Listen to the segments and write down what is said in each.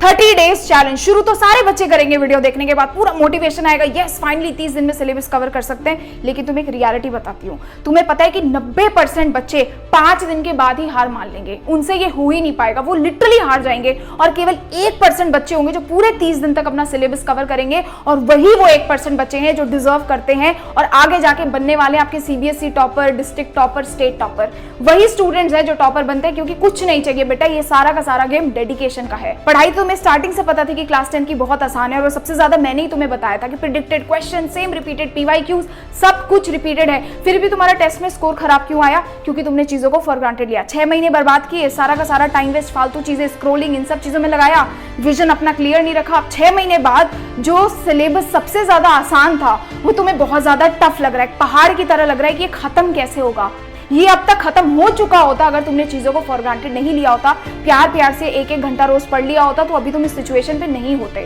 30 days challenge शुरू तो सारे बच्चे करेंगे, वीडियो देखने के बाद पूरा मोटिवेशन आएगा, यस फाइनली 30 दिन में सिलेबस कवर कर सकते हैं। लेकिन तुम्हें एक रियलिटी बताती हूँ, तुम्हें पता है कि 90% बच्चे 5 दिन के बाद ही हार मान लेंगे, उनसे ये हो ही नहीं पाएगा, वो लिटरली हार जाएंगे। और केवल 1% बच्चे होंगे जो पूरे 30 दिन तक अपना सिलेबस कवर करेंगे, और वही वो 1% बच्चे हैं जो डिजर्व करते हैं और आगे जाके बनने वाले आपके CBSE topper, district topper, state topper. वही स्टूडेंट्स हैं जो टॉपर बनते हैं, क्योंकि कुछ नहीं चाहिए बेटा, ये सारा का सारा गेम डेडिकेशन का है। पढ़ाई तो स्टार्टिंग से पता थी कि क्लास 10 की बहुत आसान है, और सबसे ज्यादा मैंने ही तुम्हें बताया था कि predicted question, same repeated PYQs, सब कुछ रिपीटेड है। फिर भी तुम्हारा टेस्ट में स्कोर खराब क्यों आया? क्योंकि तुमने चीजों को फॉर ग्रांटेड लिया। 6 महीने बर्बाद किए, सारा का सारा टाइम वेस्ट, फालतू चीजें, स्क्रोलिंग, इन सब चीजों में लगाया, विजन अपना क्लियर नहीं रखा। अब 6 महीने बाद जो सिलेबस सबसे ज्यादा आसान था वो तुम्हें बहुत ज्यादा टफ लग रहा है, पहाड़ की तरह लग रहा है कि ये खत्म कैसे होगा। ये अब तक खत्म हो चुका होता अगर तुमने चीजों को फॉर ग्रांटेड नहीं लिया होता, प्यार प्यार से 1-1 घंटा रोज पढ़ लिया होता, तो अभी तुम इस सिचुएशन पे नहीं होते।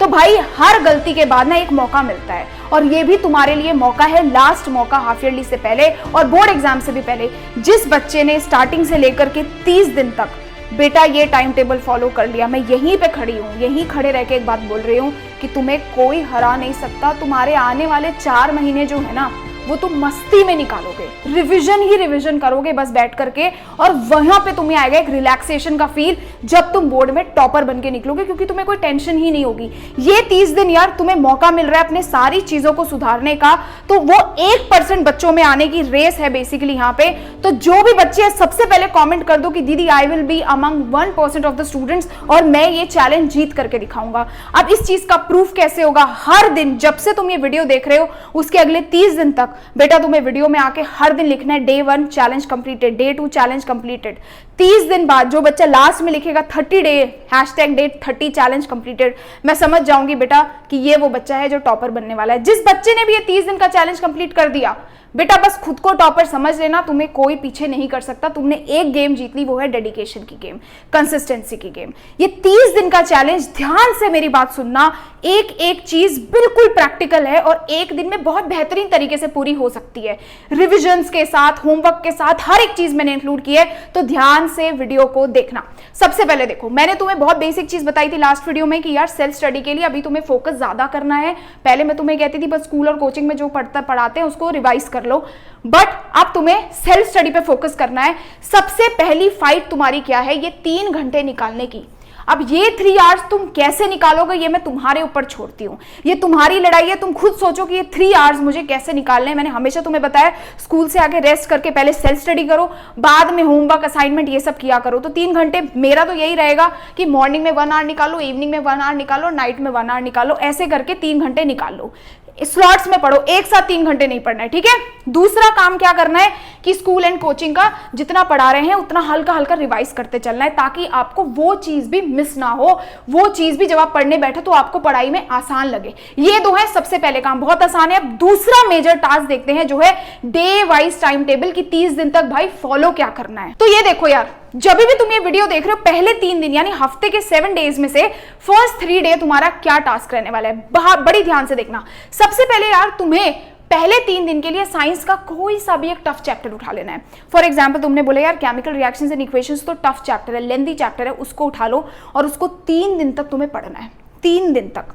तो भाई हर गलती के बाद ना एक मौका मिलता है, और ये भी तुम्हारे लिए मौका है, लास्ट मौका, हाफ ईयरली से पहले और बोर्ड एग्जाम से भी पहले। जिस बच्चे ने स्टार्टिंग से लेकर के 30 दिन तक बेटा ये टाइम टेबल फॉलो कर लिया, मैं यहीं पे खड़ी हूँ, यहीं खड़े रह के एक बात बोल रही हूँ कि तुम्हें कोई हरा नहीं सकता। तुम्हारे आने वाले 4 महीने जो है ना, वो तुम मस्ती में निकालोगे, रिवीजन ही रिवीजन करोगे बस बैठ करके, और वहां पे तुम्हें आएगा एक रिलैक्सेशन का फील जब तुम बोर्ड में टॉपर बन के निकलोगे, क्योंकि तुम्हें कोई टेंशन ही नहीं होगी। ये 30 दिन यार तुम्हें मौका मिल रहा है अपने सारी चीजों को सुधारने का, तो वो 1% बच्चों में आने की रेस है बेसिकली यहाँ पे। तो जो भी बच्चे सबसे पहले कॉमेंट कर दो कि दीदी I will be among 1% of the students, और मैं ये चैलेंज जीत करके दिखाऊंगा। अब इस चीज का प्रूफ कैसे होगा? हर दिन जब से तुम ये वीडियो देख रहे हो उसके अगले 30 दिन तक बेटा तुम्हें वीडियो में आके हर दिन लिखना है day 1 challenge completed, day 2 challenge completed. 30 दिन बाद जो बच्चा लास्ट में लिखेगा 30 डे #day30 चैलेंज कंप्लीटेड, मैं समझ जाऊंगी बेटा कि ये वो बच्चा है जो टॉपर बनने वाला है। जिस बच्चे ने भी ये 30 दिन का चैलेंज कंप्लीट कर दिया बेटा, बस खुद को टॉपर समझ लेना, तुम्हें कोई पीछे नहीं कर सकता। तुमने एक गेम जीत ली, वो है डेडिकेशन की गेम, कंसिस्टेंसी की गेम। ये 30 दिन का चैलेंज, ध्यान से मेरी बात सुनना, एक एक चीज बिल्कुल प्रैक्टिकल है और एक दिन में बहुत बेहतरीन तरीके से पूरी हो सकती है, रिविजन्स के साथ, होमवर्क के साथ, हर एक चीज मैंने इंक्लूड की है। तो ध्यान से वीडियो को देखना। सबसे पहले देखो, मैंने तुम्हें बहुत बेसिक चीज बताई थी लास्ट वीडियो में कि यार सेल्फ स्टडी के लिए अभी तुम्हें फोकस ज्यादा करना है। पहले मैं तुम्हें कहती थी बस स्कूल और कोचिंग में जो पढ़ाते हैं उसको रिवाइज कर लो, बट अब तुम्हें सेल्फ स्टडी पे फोकस करना है। सबसे पहली फाइट तुम्हारी क्या है? ये 3 घंटे निकालने की। अब ये 3 आवर्स तुम कैसे निकालोगे ये मैं तुम्हारे ऊपर छोड़ती हूँ, ये तुम्हारी लड़ाई है। तुम खुद सोचो कि ये 3 आवर्स मुझे कैसे निकालने हैं। मैंने हमेशा तुम्हें बताया स्कूल से आके रेस्ट करके पहले सेल्फ स्टडी करो, बाद में होमवर्क, असाइनमेंट ये सब किया करो। तो 3 घंटे मेरा तो यही रहेगा कि मॉर्निंग में 1 आवर निकालो, इवनिंग में 1 आवर निकालो, नाइट में 1 आवर निकालो, ऐसे करके 3 घंटे निकाल लो। स्लॉट्स में पढ़ो, एक साथ 3 घंटे नहीं पढ़ना है, ठीक है। दूसरा काम क्या करना है कि स्कूल एंड कोचिंग का जितना पढ़ा रहे हैं उतना हल्का हल्का रिवाइज करते चलना है, ताकि आपको वो चीज भी मिस ना हो, वो चीज भी जब आप पढ़ने बैठो तो आपको पढ़ाई में आसान लगे। ये 2 है सबसे पहले काम, बहुत आसान है। अब दूसरा मेजर टास्क देखते हैं जो है डे वाइज टाइम टेबल की 30 दिन तक भाई फॉलो क्या करना है। तो ये देखो यार, जब भी तुम ये वीडियो देख रहे हो, पहले 3 दिन यानी हफ्ते के 7 डेज में से फर्स्ट 3 डे तुम्हारा क्या टास्क रहने वाला है, बड़ी ध्यान से देखना। सबसे पहले यार तुम्हें पहले 3 दिन के लिए साइंस का कोई सा भी एक टफ चैप्टर उठा लेना है। फॉर एग्जांपल तुमने बोले यार केमिकल रिएक्शंस एंड इक्वेशंस तो टफ चैप्टर है, लेंथी चैप्टर है, उसको उठा लो और उसको 3 दिन तक तुम्हें पढ़ना है। 3 दिन तक,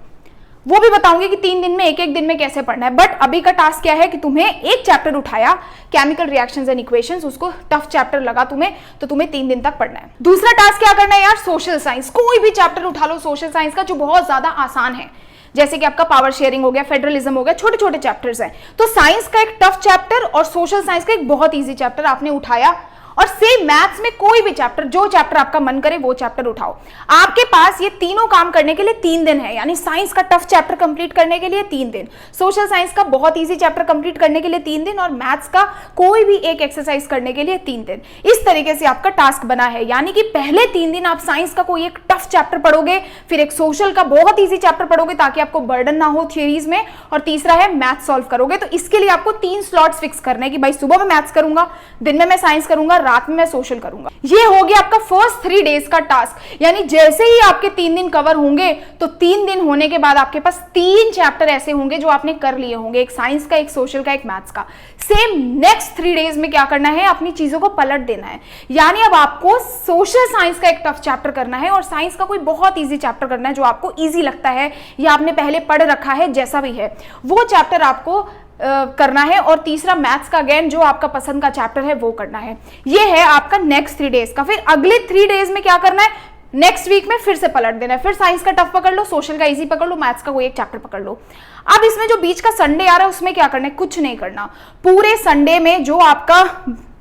वो भी बताऊंगी कि 3 दिन में एक दिन में कैसे पढ़ना है। बट अभी का टास्क क्या है कि तुम्हें एक चैप्टर उठाया केमिकल रिएक्शंस एंड इक्वेशंस, उसको टफ चैप्टर लगा तुम्हें, तो तुम्हें 3 दिन तक पढ़ना है। दूसरा टास्क क्या करना है यार, सोशल साइंस, कोई भी चैप्टर उठा लो सोशल साइंस का जो बहुत ज्यादा आसान है, जैसे कि आपका पावर शेयरिंग हो गया, फेडरलिज्म हो गया, छोटे छोटे चैप्टर्स हैं। तो साइंस का एक टफ चैप्टर और सोशल साइंस का एक बहुत ईजी चैप्टर आपने उठाया, और सेम मैथ्स में कोई भी चैप्टर, जो चैप्टर आपका मन करे वो चैप्टर उठाओ। आपके पास ये तीनों काम करने के लिए 3 दिन है, यानी साइंस का टफ चैप्टर कंप्लीट करने के लिए 3 दिन, सोशल साइंस का बहुत इजी चैप्टर कंप्लीट करने के लिए 3 दिन, और मैथ्स का कोई भी एक एक्सरसाइज करने के लिए 3 दिन। इस तरीके से आपका टास्क बना है, यानी कि पहले 3 दिन आप साइंस का कोई एक टफ चैप्टर पढ़ोगे, फिर एक सोशल का बहुत ईजी चैप्टर पढ़ोगे ताकि आपको बर्डन ना हो थियरीज में, और तीसरा है मैथ्स सॉल्व करोगे। तो इसके लिए आपको 3 स्लॉट्स फिक्स करने की, भाई सुबह में मैथ्स करूंगा, दिन में मैं साइंस करूंगा, रात में मैं सोशल करूंगा। ये हो गया आपका फर्स्ट 3 डेज का टास्क। यानी जैसे ही आपके 3 दिन कवर होंगे तो 3 दिन होने के बाद आपके पास 3 चैप्टर ऐसे होंगे जो आपने कर लिए होंगे, एक साइंस का, एक सोशल का, एक मैथ्स का। सेम नेक्स्ट 3 डेज में क्या करना है, अपनी चीजों को पलट देना है। यानी अब आपको सोशल साइंस का एक टफ चैप्टर करना है और साइंस का कोई बहुत इजी चैप्टर करना है जो आपको इजी लगता है या आपने पहले पढ़ रखा है, जैसा भी है वो चैप्टर आपको करना है। और तीसरा मैथ्स का अगेन जो आपका पसंद का चैप्टर है वो करना है। ये है आपका नेक्स्ट 3 डेज का। फिर अगले 3 डेज में क्या करना है, नेक्स्ट वीक में फिर से पलट देना है। फिर साइंस का टफ पकड़ लो, सोशल का इजी पकड़ लो, मैथ्स का कोई एक चैप्टर पकड़ लो। अब इसमें जो बीच का संडे आ रहा है उसमें क्या करना है, कुछ नहीं करना। पूरे संडे में जो आपका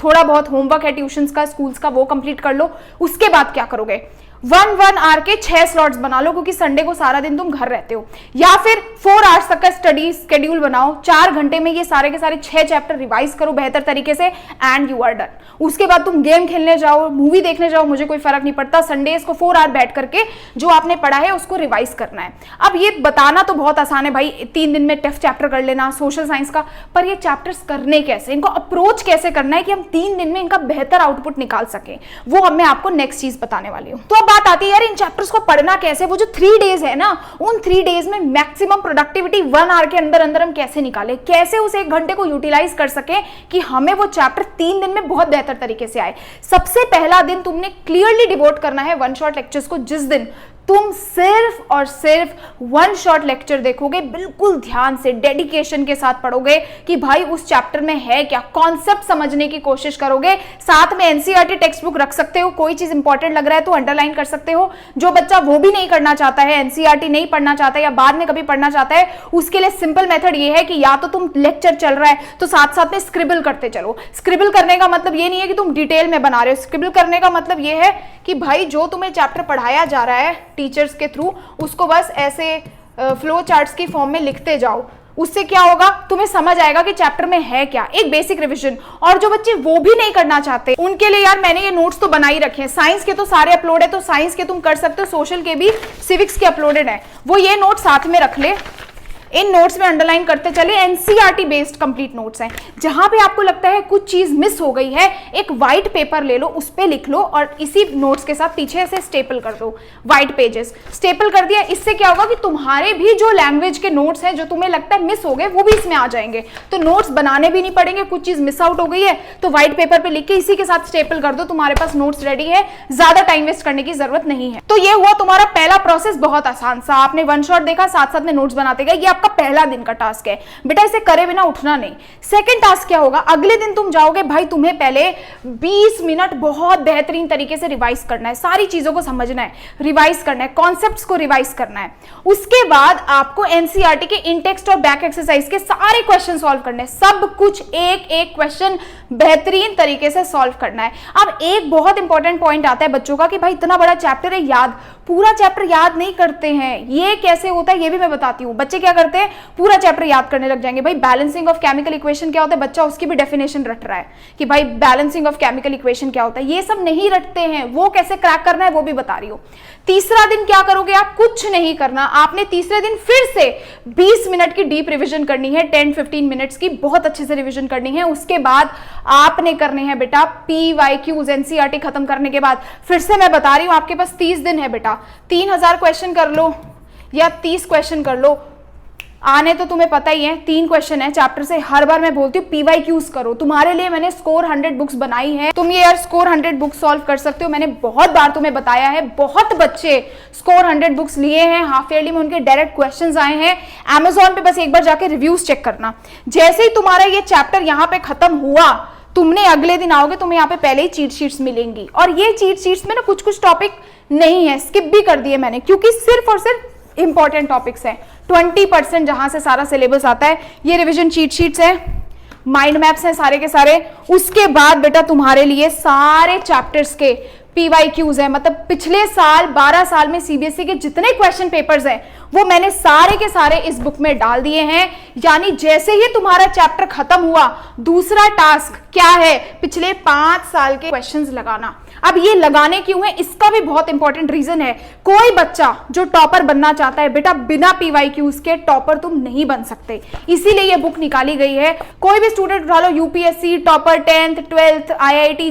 थोड़ा बहुत होमवर्क है ट्यूशंस का, स्कूल्स का, वो कंप्लीट कर लो। उसके बाद क्या करोगे, 1 आवर के 6 स्लॉट्स बना लो, क्योंकि संडे को सारा दिन तुम घर रहते हो। या फिर 4 आवर्स तक का स्टडी स्केड्यूल बनाओ, 4 घंटे में ये सारे के सारे 6 चैप्टर रिवाइज करो बेहतर तरीके से, एंड यू आर डन। उसके बाद तुम गेम खेलने जाओ, मूवी देखने जाओ, मुझे कोई फर्क नहीं पड़ता। संडेज को 4 आवर बैठ करके जो आपने पढ़ा है उसको रिवाइज करना है। अब ये बताना तो बहुत आसान है भाई, 3 दिन में टफ चैप्टर कर लेना सोशल साइंस का, पर ये चैप्टर्स करने कैसे, इनको अप्रोच कैसे करना है कि हम 3 दिन में इनका बेहतर आउटपुट निकाल सकें, वो अब मैं आपको नेक्स्ट चीज बताने वाली हूँ। तो बात आती है यार इन चैप्टर्स को पढ़ना कैसे। वो जो 3 डेज है ना, उन 3 डेज में मैक्सिमम प्रोडक्टिविटी 1 आवर के अंदर अंदर हम कैसे निकालें, कैसे उस 1 घंटे को यूटिलाइज कर सके कि हमें वो चैप्टर 3 दिन में बहुत बेहतर तरीके से आए। सबसे पहला दिन तुमने क्लियरली डिवोट करना है 1 शॉट लेक्चर्स को। जिस दिन तुम सिर्फ और सिर्फ 1 शॉट लेक्चर देखोगे, बिल्कुल ध्यान से डेडिकेशन के साथ पढ़ोगे कि भाई उस चैप्टर में है क्या, कॉन्सेप्ट समझने की कोशिश करोगे। साथ में एनसीईआरटी टेक्स्ट बुक रख सकते हो, कोई चीज इंपॉर्टेंट लग रहा है तो अंडरलाइन कर सकते हो। जो बच्चा वो भी नहीं करना चाहता है, एनसीईआरटी नहीं पढ़ना चाहता है या बाद में कभी पढ़ना चाहता है, उसके लिए सिंपल मेथड ये है कि या तो तुम लेक्चर चल रहा है तो साथ साथ में स्क्रिबल करते चलो। स्क्रिबल करने का मतलब ये नहीं है कि तुम डिटेल में बना रहे हो, स्क्रिबल करने का मतलब ये है कि भाई जो तुम्हें चैप्टर पढ़ाया जा रहा है टीचर्स के थ्रू, उसको बस ऐसे फ्लो चार्ट्स की फॉर्म में लिखते जाओ। उससे क्या होगा, तुम्हें समझ आएगा कि चैप्टर में है क्या, एक बेसिक रिवीजन। और जो बच्चे वो भी नहीं करना चाहते उनके लिए यार मैंने ये नोट्स तो बना ही रखे हैं। साइंस के तो सारे अपलोड है, तो साइंस के तुम कर सकते हो, सोशल के भी, सिविक्स के अपलोडेड है, वो ये नोट साथ में रख ले। इन नोट्स में अंडरलाइन करते चले, एनसीईआरटी बेस्ड कंप्लीट नोट्स हैं। जहां पे आपको लगता है कुछ चीज मिस हो गई है, एक व्हाइट पेपर ले लो, उस पे लिख लो और इसी नोट्स के साथ पीछे से स्टेपल कर दो, व्हाइट पेजेस स्टेपल कर दिया। इससे क्या होगा कि तुम्हारे भी जो लैंग्वेज के नोट्स हैं जो तुम्हें लगता है मिस हो गए, वो भी इसमें आ जाएंगे। तो नोट्स बनाने भी नहीं पड़ेंगे, कुछ चीज मिस आउट हो गई है तो व्हाइट पेपर पे लिख के इसी के साथ स्टेपल कर दो, तुम्हारे पास नोट्स रेडी है, ज्यादा टाइम वेस्ट करने की जरूरत नहीं है। तो ये हुआ तुम्हारा पहला प्रोसेस, बहुत आसान सा। आपने 1 शॉट देखा, साथ साथ में नोट्स बनाते गए, ये आपका पहला दिन का टास्क है बेटा, इसे करे बिना उठना नहीं। सेकंड टास्क क्या होगा, अगले दिन तुम जाओगे, भाई तुम्हें पहले 20 मिनट बहुत बेहतरीन तरीके से रिवाइज करना है, सारी चीजों को समझना है, रिवाइज करना है, कॉन्सेप्ट्स को रिवाइज करना है। उसके बाद आपको एनसीईआरटी के इन टेक्स्ट और बैक एक्सरसाइज के सारे क्वेश्चन सॉल्व करने हैं, सब कुछ एक एक क्वेश्चन बेहतरीन तरीके से सॉल्व करना है। अब एक बहुत इंपॉर्टेंट पॉइंट आता है बच्चों का कि भाई इतना बड़ा चैप्टर है, याद पूरा चैप्टर याद नहीं करते हैं। ये कैसे होता है ये भी मैं बताती हूँ। बच्चे क्या करते हैं, पूरा चैप्टर याद करने लग जाएंगे। भाई बैलेंसिंग ऑफ केमिकल इक्वेशन क्या होता है, बच्चा उसकी भी डेफिनेशन रट रहा है कि भाई बैलेंसिंग ऑफ केमिकल इक्वेशन क्या होता है, ये सब नहीं रटते हैं। वो कैसे क्रैक करना है वो भी बता रही हूँ। तीसरा दिन क्या करोगे आप, कुछ नहीं करना। आपने तीसरे दिन फिर से 20 मिनट की डीप रिविजन करनी है, 10-15 मिनट्स की बहुत अच्छे से रिविजन करनी है। उसके बाद आपने करने हैं बेटा PYQs, एनसीईआरटी खत्म करने के बाद। फिर से मैं बता रही हूं, आपके पास 30 दिन है बेटा, 3000 क्वेश्चन कर लो या 30 क्वेश्चन कर लो, आने तो तुम्हें पता ही है 3 क्वेश्चन है चैप्टर से। हर बार मैं बोलती हूँ PYQs करो, तुम्हारे लिए मैंने स्कोर 100 बुक्स बनाई है, तुम ये यार स्कोर 100 बुक्स सॉल्व कर सकते हो। मैंने बहुत बार तुम्हें बताया है, बहुत बच्चे स्कोर 100 बुक्स लिए हैं, हाफ ईयरली में उनके डायरेक्ट क्वेश्चंस आए हैं। Amazon पे बस एक बार जाके रिव्यूज चेक करना। जैसे ही तुम्हारा ये चैप्टर यहाँ पे खत्म हुआ, तुमने अगले दिन आओगे, तुम्हें यहाँ पे पहले ही चीट शीट्स मिलेंगी। और ये चीट शीट्स में ना कुछ कुछ टॉपिक नहीं है, स्किप भी कर दिए मैंने, क्योंकि सिर्फ और सिर्फ इंपॉर्टेंट टॉपिक्स हैं। 20% जहां से सारा सिलेबस आता है, ये रिवीजन चीट शीट्स है, माइंड मैप्स हैं सारे के सारे। उसके बाद बेटा तुम्हारे लिए सारे चैप्टर्स के PYQs है, मतलब पिछले साल 12 साल में सीबीएसई के जितने क्वेश्चन पेपर्स हैं वो मैंने सारे के सारे इस बुक में डाल दिए हैं। यानी जैसे ही तुम्हारा चैप्टर खत्म हुआ, दूसरा टास्क क्या है, पिछले 5 साल के क्वेश्चंस लगाना। अब ये लगाने क्यों है, इसका भी बहुत इंपॉर्टेंट रीजन है। कोई बच्चा जो टॉपर बनना चाहता है बेटा, बिना PYQs के टॉपर तुम नहीं बन सकते, इसीलिए ये बुक निकाली गई है। कोई भी स्टूडेंट उठा लो, UPSC topper, 10th 12th IIT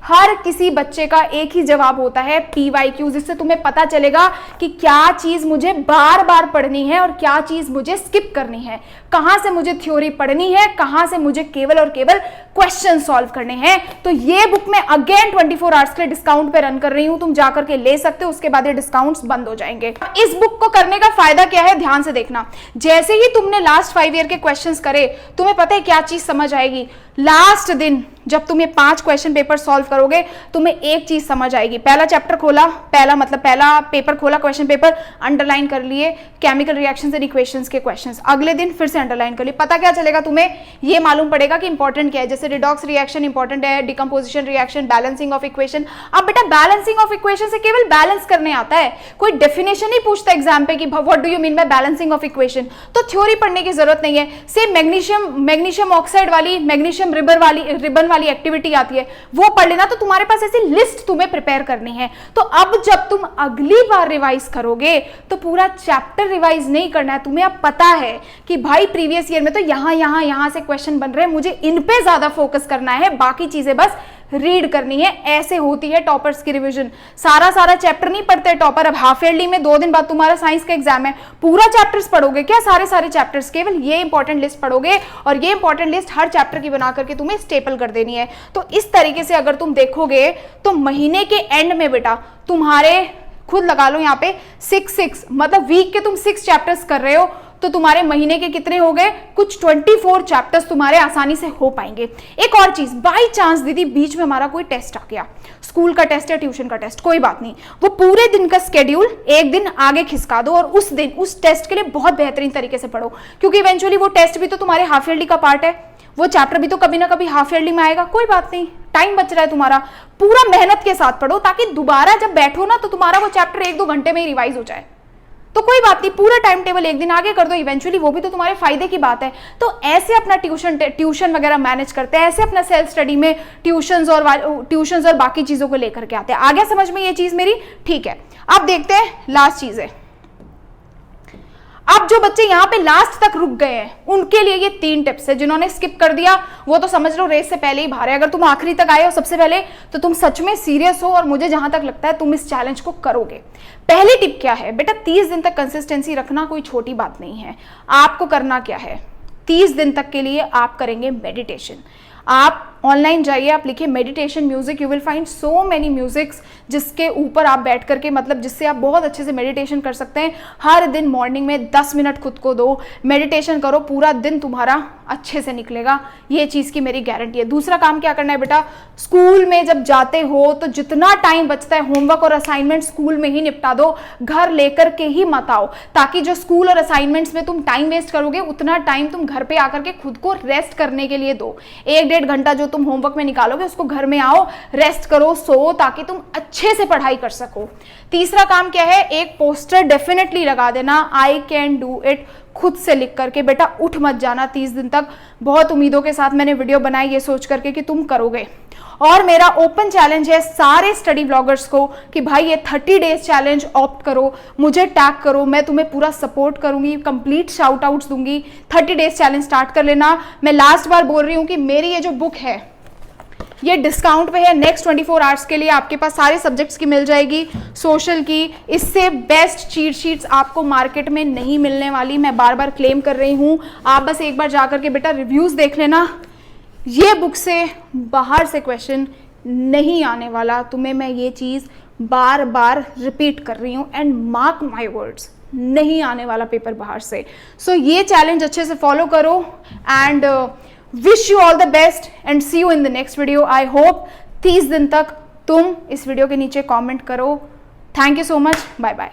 हर किसी बच्चे का एक ही जवाब होता है PYQ, जिससे तुम्हें पता चलेगा कि क्या चीज मुझे बार बार पढ़नी है और क्या चीज मुझे स्किप करनी है, कहां से मुझे थ्योरी पढ़नी है, कहां से मुझे केवल और केवल क्वेश्चन सॉल्व करने हैं। तो ये बुक मैं अगेन 24 आवर्स के लिए डिस्काउंट पे रन कर रही हूं, तुम जाकर के ले सकते हो, उसके बाद ये डिस्काउंट्स बंद हो जाएंगे। इस बुक को करने का फायदा क्या है, ध्यान से देखना। जैसे ही तुमने लास्ट 5 ईयर के क्वेश्चंस करे, तुम्हें पता है क्या चीज समझ आएगी। लास्ट दिन जब तुम ये 5 क्वेश्चन पेपर सॉल्व करोगे, तुम्हें एक चीज समझ आएगी। पहला चैप्टर खोला, पहला पेपर खोला, क्वेश्चन पेपर अंडरलाइन कर लिए, केमिकल रिएक्शंस एंड इक्वेशंस के क्वेश्चंस, अगले दिन फिर से अंडरलाइन कर लिए। पता क्या चलेगा तुम्हें, ये मालूम पड़ेगा कि इंपॉर्टेंट क्या है। जैसे रिडॉक्स रिएक्शन इंपॉर्टेंट है, decomposition reaction, balancing of equation. अब बेटा बैलेंसिंग ऑफ इक्वेशन से केवल बैलेंस करने आता है, कोई डेफिनेशन नहीं पूछता एग्जाम पे कि what do you mean by balancing of equation, तो थ्योरी पढ़ने की जरूरत नहीं है। सेम मैग्नीशियम ऑक्साइड वाली, मैग्नीशियम रिबन वाली एक्टिविटी आती है, वो पढ़ लेना। तो तुम्हारे पास ऐसी लिस्ट तुम्हें प्रिपेयर करनी है। तो अब जब तुम अगली बार रिवाइज करोगे तो पूरा चैप्टर रिवाइज नहीं करना है, तुम्हें अब पता है कि भाई प्रीवियस ईयर में तो यहां से क्वेश्चन बन रहे हैं, मुझे इन पे ज्यादा फोकस करना है, बाकी चीजें बस रीड करनी है। ऐसे होती है टॉपर्स की रिवीजन। सारा चैप्टर नहीं पढ़ते टॉपर। अब हाफ ईयरली में 2 दिन बाद तुम्हारा साइंस का एग्जाम है, पूरा चैप्टर्स पढ़ोगे क्या? सारे चैप्टर्स, केवल ये इंपॉर्टेंट लिस्ट पढ़ोगे, और ये इंपॉर्टेंट लिस्ट हर चैप्टर की बना करके तुम्हें स्टेपल कर देनी है। तो इस तरीके से अगर तुम देखोगे तो महीने के एंड में बेटा तुम्हारे, खुद लगा लो यहाँ पे 6 मतलब वीक के तुम 6 चैप्टर्स कर रहे हो, तो तुम्हारे महीने के कितने हो गए? कुछ 24 चैप्टर्स तुम्हारे आसानी से हो पाएंगे। एक और चीज, बाई चांस दीदी बीच में हमारा कोई टेस्ट आ गया, स्कूल का टेस्ट या ट्यूशन का टेस्ट, कोई बात नहीं, वो पूरे दिन का स्केड्यूल एक दिन आगे खिसका दो और उस दिन उस टेस्ट के लिए बहुत बेहतरीन तरीके से पढ़ो, क्योंकि इवेंचुअली वो टेस्ट भी तो तुम्हारे हाफ ईयरली का पार्ट है, वो चैप्टर भी तो कभी ना कभी हाफ ईयरली में आएगा। कोई बात नहीं, टाइम बच रहा है तुम्हारा, पूरा मेहनत के साथ पढ़ो ताकि दोबारा जब बैठो ना तो तुम्हारा वो चैप्टर 1-2 घंटे में ही रिवाइज हो जाए। तो कोई बात नहीं, पूरा टाइम टेबल एक दिन आगे कर दो, इवेंचुअली वो भी तो तुम्हारे फायदे की बात है। तो ऐसे अपना ट्यूशन वगैरह मैनेज करते हैं, ऐसे अपना सेल्फ स्टडी में ट्यूशंस और बाकी चीजों को लेकर के आते हैं। आ गया समझ में ये चीज मेरी? ठीक है, अब देखते हैं लास्ट चीज है। अब जो बच्चे यहाँ पे लास्ट तक रुक गए हैं उनके लिए ये 3 टिप्स है। जिन्होंने स्किप कर दिया वो तो समझ लो रेस से पहले ही बाहर है। अगर तुम आखिरी तक आए हो सबसे पहले तो तुम सच में सीरियस हो, और मुझे जहां तक लगता है तुम इस चैलेंज को करोगे। पहली टिप क्या है बेटा? 30 दिन तक कंसिस्टेंसी रखना कोई छोटी बात नहीं है। आपको करना क्या है? 30 दिन तक के लिए आप करेंगे मेडिटेशन। आप ऑनलाइन जाइए, आप लिखिए meditation music, you will find so many musics जिसके ऊपर आप बैठ करके, मतलब जिससे आप बहुत अच्छे से मेडिटेशन कर सकते हैं। हर दिन मॉर्निंग में 10 मिनट खुद को दो, मेडिटेशन करो, पूरा दिन तुम्हारा अच्छे से निकलेगा, ये चीज़ की मेरी गारंटी है। दूसरा काम क्या करना है बेटा? स्कूल में जब जाते हो तो जितना टाइम बचता है होमवर्क और असाइनमेंट स्कूल में ही निपटा दो, घर लेकर के ही मत आओ, ताकि जो स्कूल और असाइनमेंट्स में तुम टाइम वेस्ट करोगे उतना टाइम तुम घर पे आकर के खुद को रेस्ट करने के लिए दो। 1-1.5 घंटा जो तुम होमवर्क में निकालोगे उसको घर में आओ, रेस्ट करो, सो, ताकि तुम अच्छे से पढ़ाई कर सको। तीसरा काम क्या है? एक पोस्टर डेफिनेटली लगा देना, आई कैन डू इट, खुद से लिख करके। बेटा उठ मत जाना 30 दिन तक। बहुत उम्मीदों के साथ मैंने वीडियो बनाई ये सोच करके कि तुम करोगे। और मेरा ओपन चैलेंज है सारे स्टडी ब्लॉगर्स को कि भाई ये 30 डेज चैलेंज ऑप्ट करो, मुझे टैग करो, मैं तुम्हें पूरा सपोर्ट करूंगी, कंप्लीट शाउट आउट्स दूंगी। 30 डेज चैलेंज स्टार्ट कर लेना। मैं लास्ट बार बोल रही हूँ कि मेरी ये जो बुक है ये डिस्काउंट पे है, नेक्स्ट 24 आवर्स के लिए आपके पास सारे सब्जेक्ट्स की मिल जाएगी, सोशल की। इससे बेस्ट चीट शीट्स आपको मार्केट में नहीं मिलने वाली, मैं बार बार क्लेम कर रही हूँ। आप बस एक बार जाकर के बेटा रिव्यूज देख लेना। ये बुक से बाहर से क्वेश्चन नहीं आने वाला, तुम्हें मैं ये चीज़ बार बार रिपीट कर रही हूँ, एंड मार्क माई वर्ड्स, नहीं आने वाला पेपर बाहर से। सो ये चैलेंज अच्छे से फॉलो करो, and wish you all the best and see you in the next video. I hope 30 दिन तक तुम इस वीडियो के नीचे कमेंट करो। Thank you so much, bye bye.